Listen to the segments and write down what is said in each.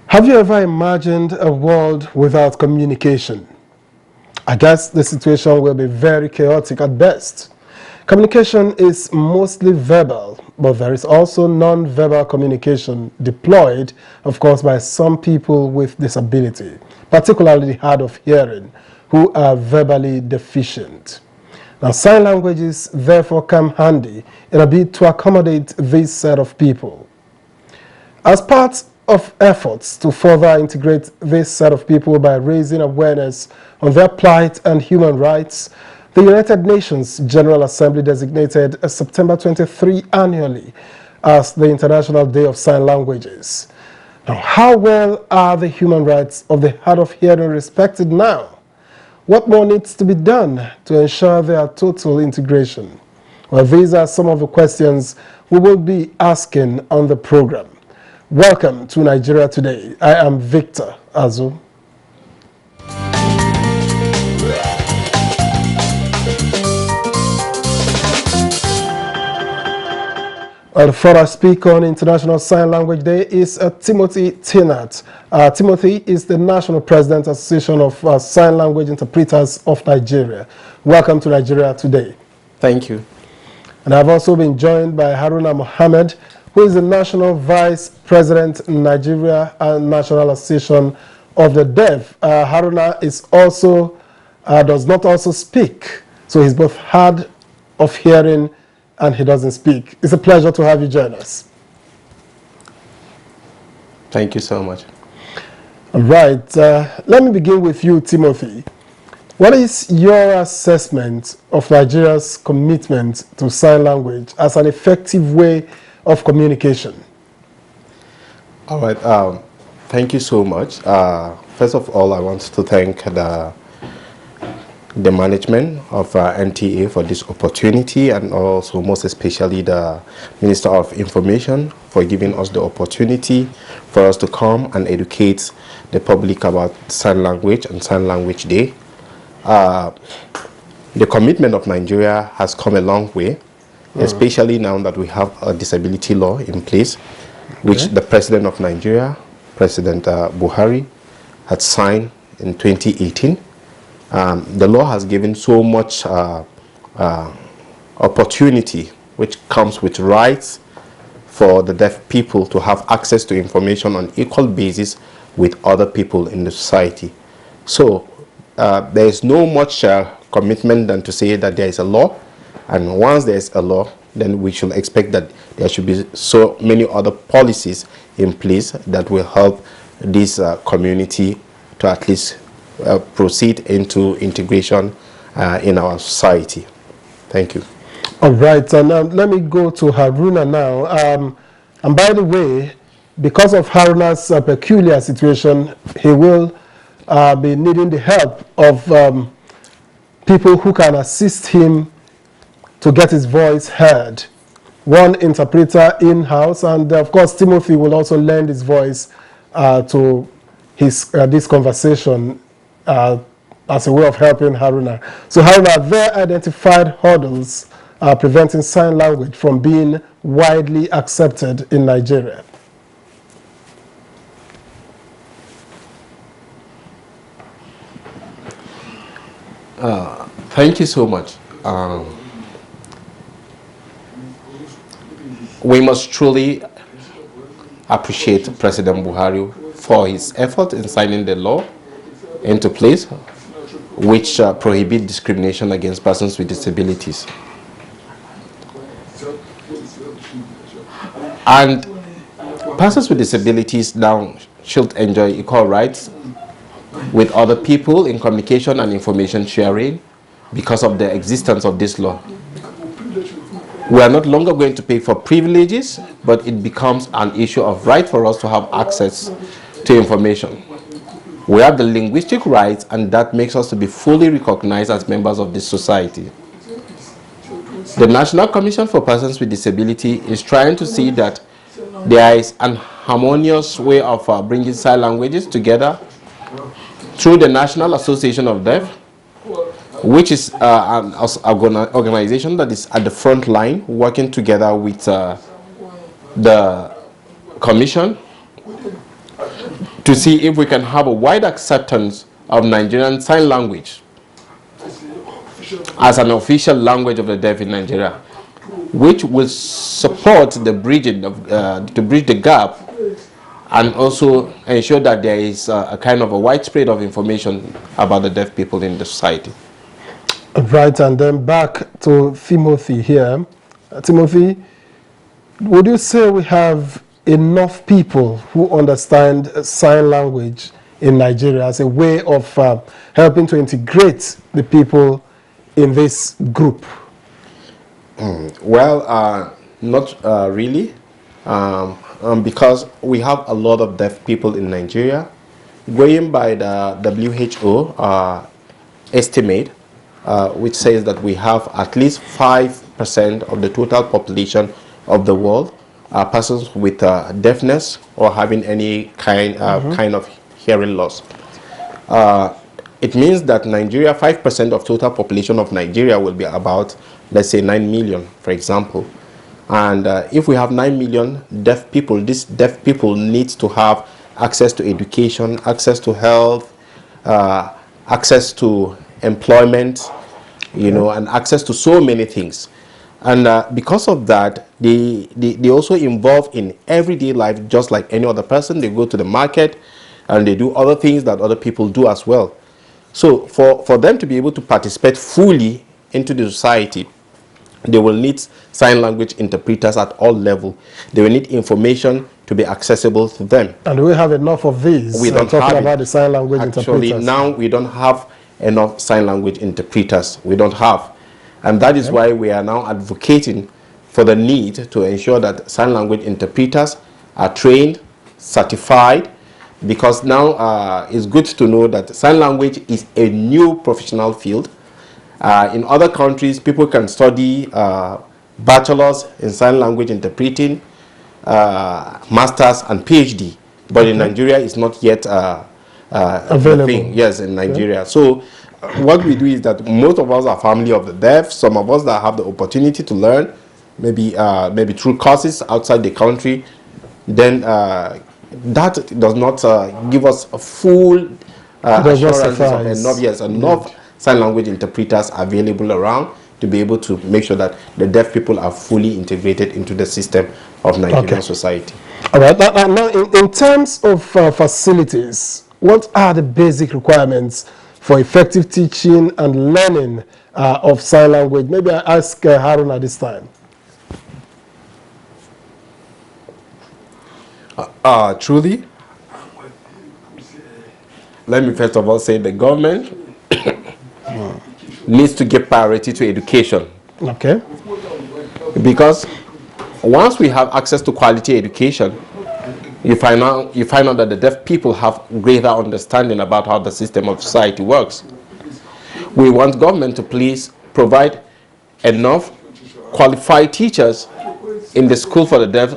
Have you ever imagined a world without communication? I guess the situation will be very chaotic at best. Communication is mostly verbal, but there is also non-verbal communication deployed, of course, by some people with disability, particularly hard of hearing, who are verbally deficient. Now, sign languages therefore come handy in a bid to accommodate this set of people. As part of efforts to further integrate this set of people by raising awareness on their plight and human rights, the United Nations General Assembly designated September 23 annually as the International Day of Sign Languages. Now, how well are the human rights of the hard of hearing respected now? What more needs to be done to ensure their total integration? Well, these are some of the questions we will be asking on the program. Welcome to Nigeria Today. I am Victor Azu. The first speaker on International Sign Language Day is Timothy Tinat. Timothy is the National President Association of Sign Language Interpreters of Nigeria. Welcome to Nigeria Today. Thank you. And I've also been joined by Haruna Mohammed, who is the National Vice President Nigeria and National Association of the Deaf. Haruna is also, does not also speak, so he's both hard of hearing and he doesn't speak. It's a pleasure to have you join us. Thank you so much. All right, let me begin with you, Timothy. What is your assessment of Nigeria's commitment to sign language as an effective way of communication? All right, thank you so much. First of all, I want to thank the management of NTA for this opportunity, and also most especially the Minister of Information for giving us the opportunity for us to come and educate the public about sign language and Sign Language Day. The commitment of Nigeria has come a long way, especially now that we have a disability law in place, which the President of Nigeria, President Buhari, had signed in 2018. The law has given so much opportunity, which comes with rights for the deaf people to have access to information on equal basis with other people in the society. So there is no much commitment than to say that there is a law, and once there is a law, then we should expect that there should be so many other policies in place that will help this community to at least proceed into integration in our society. Thank you. All right, and let me go to Haruna now. And by the way, because of Haruna's peculiar situation, he will be needing the help of people who can assist him to get his voice heard. One interpreter in-house, and of course Timothy will also lend his voice to his this conversation as a way of helping Haruna. So Haruna, are there identified hurdles preventing sign language from being widely accepted in Nigeria? Thank you so much. We must truly appreciate President Buhari for his effort in signing the law into place, which prohibit discrimination against persons with disabilities. And persons with disabilities now should enjoy equal rights with other people in communication and information sharing because of the existence of this law. We are not longer going to pay for privileges, but it becomes an issue of right for us to have access to information. We have the linguistic rights, and that makes us to be fully recognized as members of this society. The National Commission for Persons with Disability is trying to see that there is an harmonious way of bringing sign languages together through the National Association of Deaf, which is an organization that is at the front line working together with the Commission to see if we can have a wide acceptance of Nigerian Sign Language as an official language of the deaf in Nigeria, which will support the bridging of, to bridge the gap, and also ensure that there is a kind of a widespread of information about the deaf people in the society. Right, and then back to Timothy here. Timothy, would you say we have enough people who understand sign language in Nigeria as a way of helping to integrate the people in this group? Well, not really, because we have a lot of deaf people in Nigeria. Going by the WHO estimate, which says that we have at least 5% of the total population of the world are persons with deafness or having any kind of hearing loss. It means that Nigeria, 5% of total population of Nigeria will be about, let's say, 9 million, for example. And if we have 9 million deaf people, these deaf people need to have access to education, access to health, access to employment, you know, and access to so many things. And because of that, they also involve in everyday life just like any other person. They go to the market and they do other things that other people do as well. So for them to be able to participate fully into the society, they will need sign language interpreters at all levels. They will need information to be accessible to them. And do we have enough of these? We don't talking have about the sign language Actually, interpreters. now we don't have enough sign language interpreters. We don't have. And that is why we are now advocating for the need to ensure that sign language interpreters are trained, certified, because now it's good to know that sign language is a new professional field. In other countries, people can study bachelor's in sign language interpreting, master's and PhD, but in Nigeria it's not yet available. Thing. Yes, in Nigeria. So what we do is that most of us are family of the deaf. Some of us that have the opportunity to learn, maybe through courses outside the country, then that does not give us a full assurances of enough sign language interpreters available around to be able to make sure that the deaf people are fully integrated into the system of Nigerian society. All right. Now in terms of facilities, what are the basic requirements for effective teaching and learning of sign language? Maybe I ask Haruna this time. Truly, let me first of all say the government needs to give priority to education. Okay. Because once we have access to quality education, you find out that the deaf people have greater understanding about how the system of society works. We want government to please provide enough qualified teachers in the school for the deaf,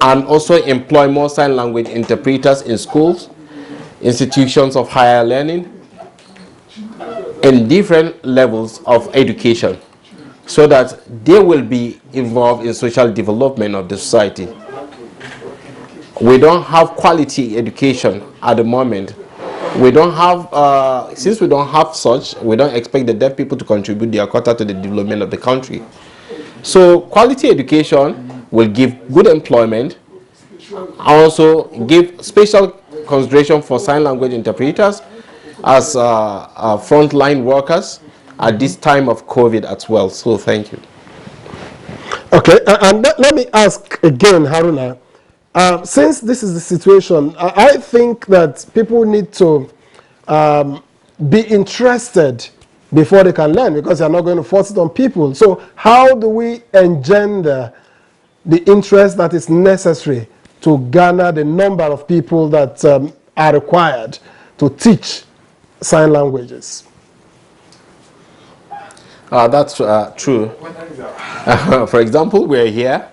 and also employ more sign language interpreters in schools, institutions of higher learning, in different levels of education, so that they will be involved in social development of the society. We don't have quality education at the moment. We don't have, since we don't have such, we don't expect the deaf people to contribute their quota to the development of the country. So quality education will give good employment, also give special consideration for sign language interpreters as frontline workers at this time of COVID as well. So thank you. Okay, and let me ask again, Haruna, since this is the situation, I think that people need to be interested before they can learn, because they're not going to force it on people. So how do we engender the interest that is necessary to garner the number of people that are required to teach sign languages? That's true. For example, we're here.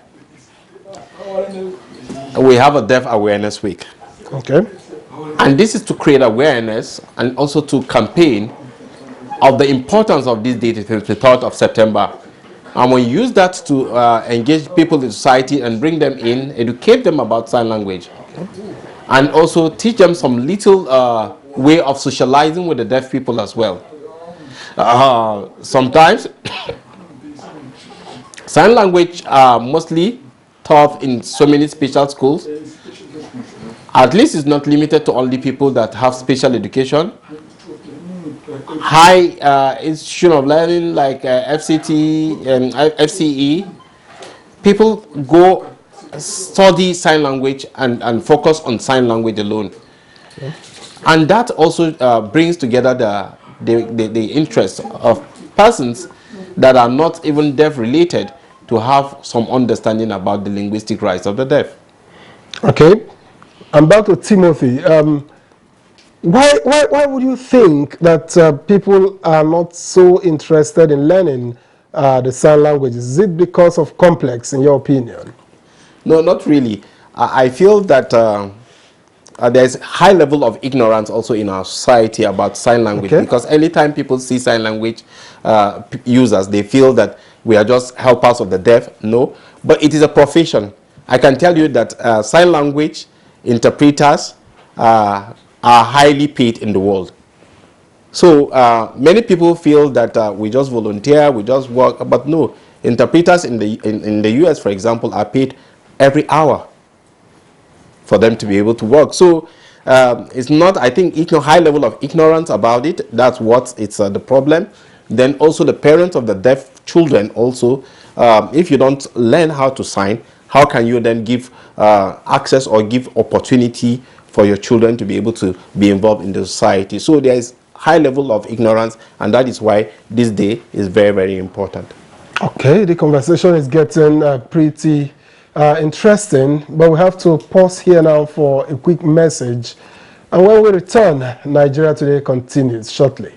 We have a Deaf Awareness Week. Okay. And this is to create awareness and also to campaign of the importance of this date, the 23rd of September. And we use that to engage people in society and bring them in, educate them about sign language. and also teach them some little way of socializing with the deaf people as well. Sometimes sign language are mostly taught in so many special schools. At least it's not limited to only people that have special education. High institution of learning like FCT and FCE, people go study sign language and focus on sign language alone. Okay. And that also brings together the interest of persons that are not even deaf related to have some understanding about the linguistic rights of the deaf. Okay. And back to Timothy. Why would you think that people are not so interested in learning the sign languages? Is it because of complex, in your opinion? No, not really. I feel that there's a high level of ignorance also in our society about sign language, okay, because anytime people see sign language users, they feel that we are just helpers of the deaf. No, but it is a profession. I can tell you that sign language interpreters are highly paid in the world. So many people feel that we just volunteer, we just work, but no. Interpreters in the US, for example, are paid every hour for them to be able to work. So it's not, I think, high level of ignorance about it. That's what it's the problem. Then also the parents of the deaf children also, if you don't learn how to sign, how can you then give access or give opportunity for your children to be able to be involved in the society? So there is high level of ignorance, and that is why this day is very, very important. Okay, the conversation is getting pretty interesting, but we have to pause here now for a quick message. And when we return, Nigeria Today continues shortly.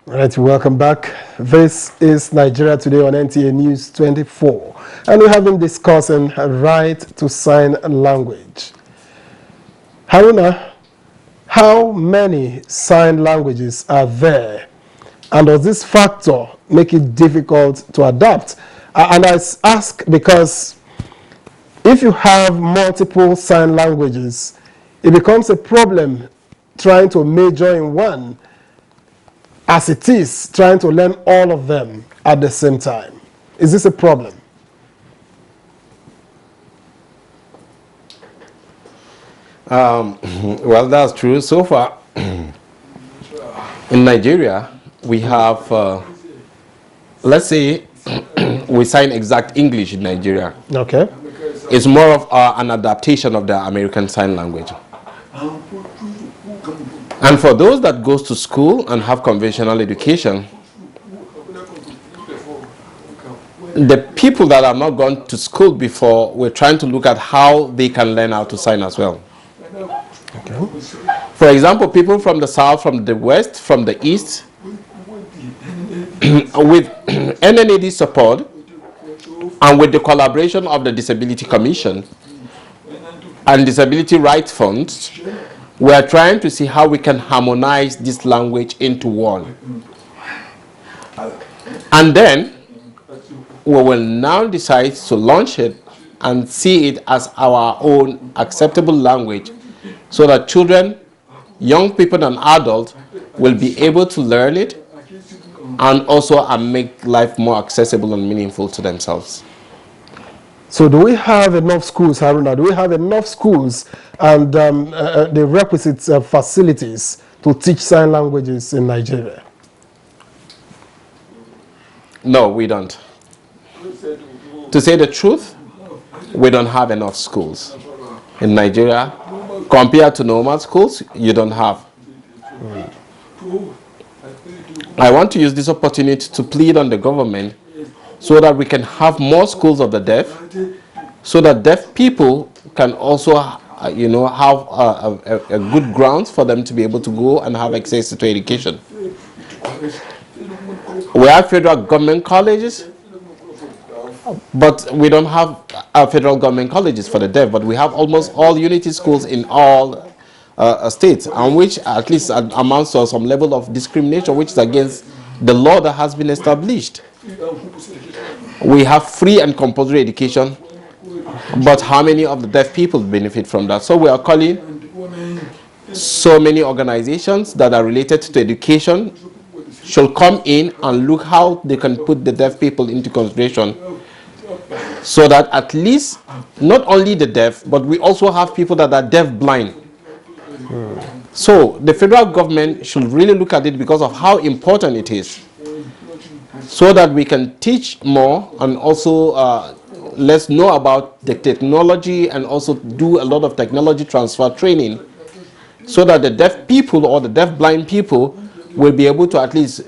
All right, welcome back. This is Nigeria Today on NTA News 24, and we have been discussing right to sign language. Haruna, how many sign languages are there, and does this factor make it difficult to adapt? And I ask because if you have multiple sign languages, it becomes a problem trying to major in one, as it is trying to learn all of them at the same time. Is this a problem? Well, that's true. So far, in Nigeria, we have, let's say, we sign exact English in Nigeria. Okay. It's more of an adaptation of the American Sign Language. And for those that goes to school and have conventional education, the people that have not gone to school before, we're trying to look at how they can learn how to sign as well. Okay. For example, people from the south, from the west, from the east, with NNAD support and with the collaboration of the Disability Commission and Disability Rights Funds, we are trying to see how we can harmonize this language into one. And then we will now decide to launch it and see it as our own acceptable language so that children, young people and adults will be able to learn it and also make life more accessible and meaningful to themselves. So do we have enough schools, Haruna? Do we have enough schools and the requisite facilities to teach sign languages in Nigeria? No, we don't. To say the truth, we don't have enough schools in Nigeria. Compared to normal schools, you don't have. I want to use this opportunity to plead on the government so that we can have more schools of the deaf, so that deaf people can also, have a good grounds for them to be able to go and have access to education. We have federal government colleges, but we don't have federal government colleges for the deaf, but we have almost all unity schools in all states, and which at least amounts to some level of discrimination, which is against the law that has been established. We have free and compulsory education, but how many of the deaf people benefit from that? So we are calling so many organizations that are related to education should come in and look how they can put the deaf people into consideration, so that at least not only the deaf, but we also have people that are deaf blind. So the federal government should really look at it because of how important it is, so that we can teach more and also let's know about the technology and also do a lot of technology transfer training, so that the deaf people or the deaf blind people will be able to at least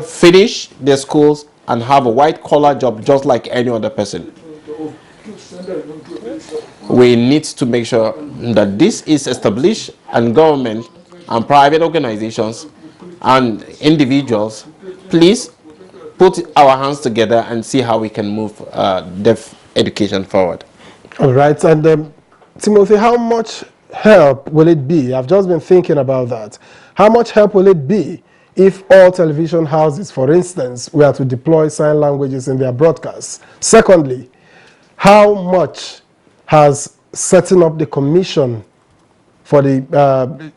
finish their schools and have a white collar job just like any other person. We need to make sure that this is established, and government and private organizations and individuals, please put our hands together and see how we can move deaf education forward. All right, and Timothy, how much help will it be? I've just been thinking about that. How much help will it be if all television houses, for instance, were to deploy sign languages in their broadcasts? Secondly, how much has setting up the commission for the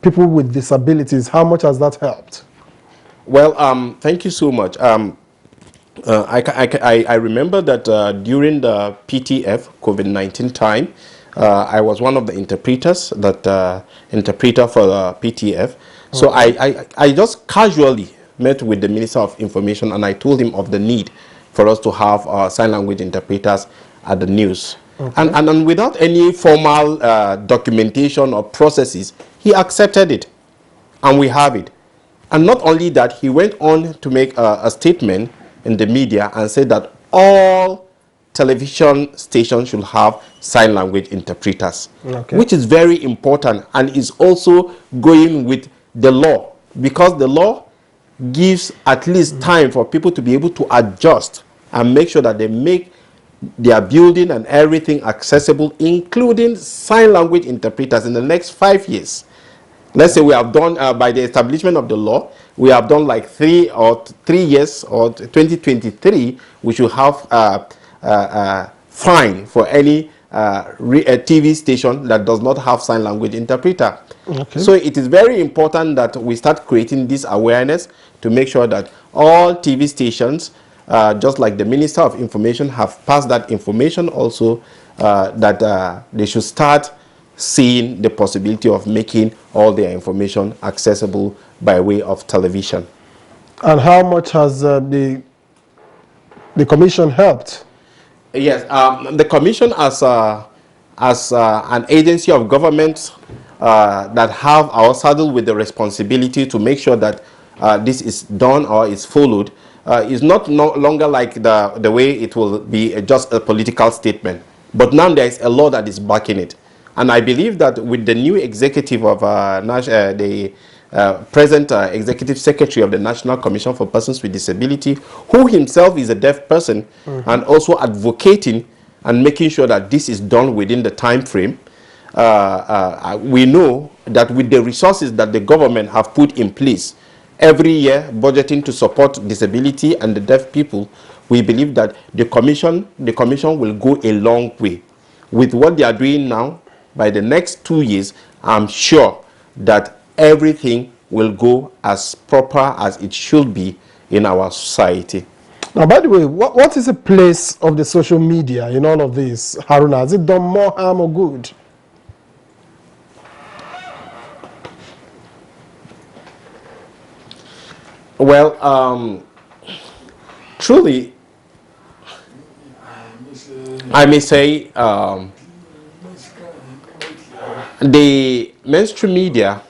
people with disabilities, how much has that helped? Well, thank you so much. I remember that during the PTF COVID-19 time, I was one of the interpreters interpreter for the PTF. So I just casually met with the Minister of Information, and I told him of the need for us to have sign language interpreters at the news. Okay. And without any formal documentation or processes, he accepted it, and we have it. And not only that, he went on to make a statement in the media and said that all television stations should have sign language interpreters, okay, which is very important and is also going with the law, because the law gives at least time for people to be able to adjust and make sure that they make their building and everything accessible, including sign language interpreters in the next 5 years. Let's say we have done, by the establishment of the law, we have done like 3 years, or 2023, we should have fine for any TV station that does not have sign language interpreter. Okay. So it is very important that we start creating this awareness to make sure that all TV stations, just like the Minister of Information, have passed that information also, that they should start seeing the possibility of making all their information accessible by way of television. And how much has the commission helped? Yes, the commission as an agency of government that have our saddle with the responsibility to make sure that this is done or is followed, is no longer like the way it will be just a political statement. But now there is a law that is backing it. And I believe that with the new executive of the present executive secretary of the National Commission for Persons with Disability, who himself is a deaf person, and also advocating and making sure that this is done within the time frame, we know that with the resources that the government have put in place every year, budgeting to support disability and the deaf people, we believe that the commission will go a long way. With what they are doing now, by the next 2 years, I'm sure that everything will go as proper as it should be in our society. Now, by the way, what is the place of the social media in all of this, Haruna? Has it done more harm or good? Well, Truly, I may say the mainstream media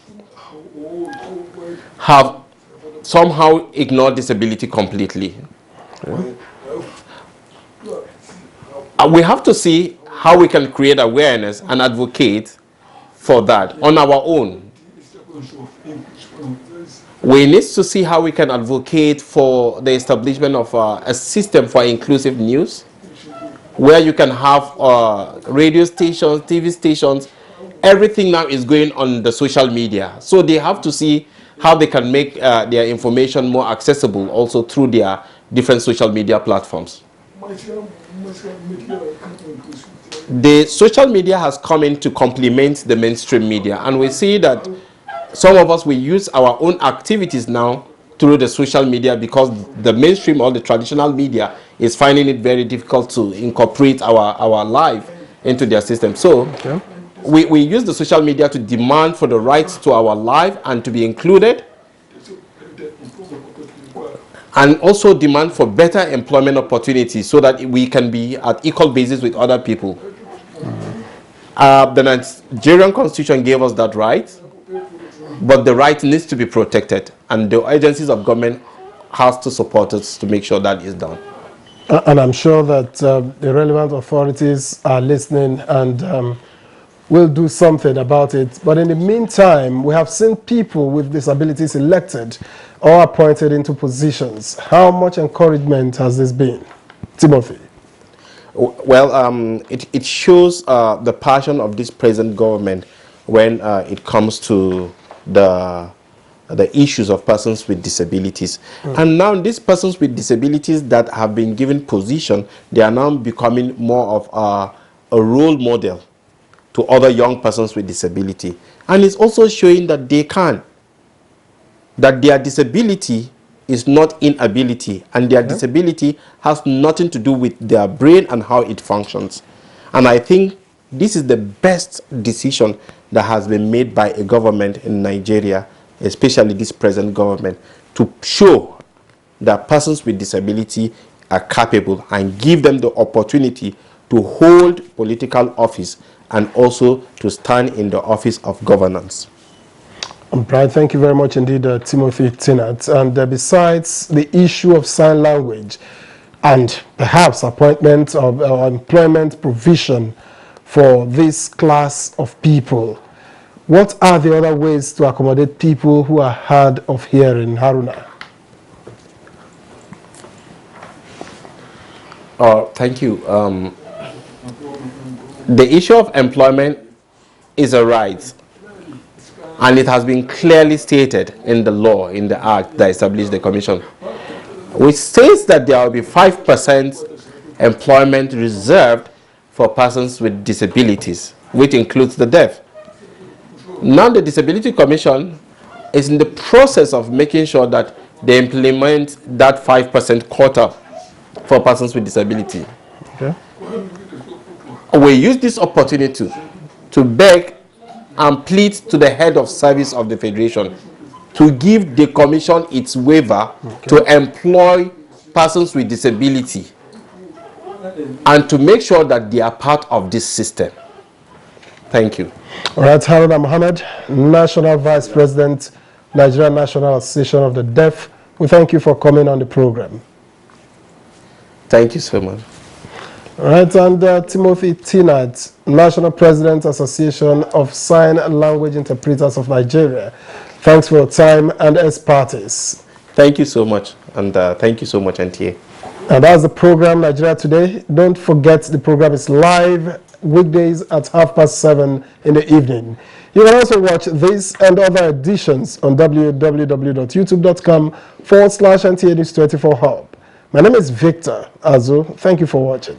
have somehow ignored disability completely. We have to see how we can create awareness and advocate for that on our own. We need to see how we can advocate for the establishment of a system for inclusive news, where you can have radio stations, TV stations. Everything now is going on the social media. So they have to see how they can make their information more accessible also through their different social media platforms. The social media has come in to complement the mainstream media, and we see that some of us, we use our own activities now through the social media because the mainstream or the traditional media is finding it very difficult to incorporate our life into their system. So we use the social media to demand for the rights to our life and to be included, and also demand for better employment opportunities so that we can be at equal basis with other people. The Nigerian Constitution gave us that right, but the right needs to be protected, and the agencies of government has to support us to make sure that is done. And I'm sure that the relevant authorities are listening and will do something about it. But in the meantime, we have seen people with disabilities elected or appointed into positions. How much encouragement has this been? Timothy? Well, it shows the passion of this present government when it comes to the issues of persons with disabilities. And now these persons with disabilities that have been given position, they are now becoming more of a role model to other young persons with disability. And it's also showing that they can, that their disability is not inability, and their disability has nothing to do with their brain and how it functions. And I think this is the best decision that has been made by a government in Nigeria, especially this present government, to show that persons with disability are capable and give them the opportunity to hold political office and also to stand in the office of governance. Brian, thank you very much indeed, Timothy Tinat. And besides the issue of sign language and perhaps appointment of employment provision for this class of people, what are the other ways to accommodate people who are hard of hearing, Haruna? Thank you. The issue of employment is a right, and it has been clearly stated in the law, in the act that established the commission, which states that there will be 5% employment reserved for persons with disabilities, which includes the deaf. Now the Disability Commission is in the process of making sure that they implement that 5% quota for persons with disability. Okay. We use this opportunity to beg and plead to the head of service of the Federation to give the Commission its waiver to employ persons with disability and to make sure that they are part of this system. Thank you. All right, Haruna Mohammed, National Vice President, Nigerian National Association of the Deaf. We thank you for coming on the program. Thank you so much. All right, and Timothy Tinat, National President, Association of Sign Language Interpreters of Nigeria. Thanks for your time and expertise. Thank you so much, and thank you so much, NTA. And that's the program, Nigeria Today. Don't forget the program is live weekdays at 7:30 in the evening. You can also watch this and other editions on www.youtube.com/NTA News 24 Hub. My name is Victor Azu. Thank you for watching.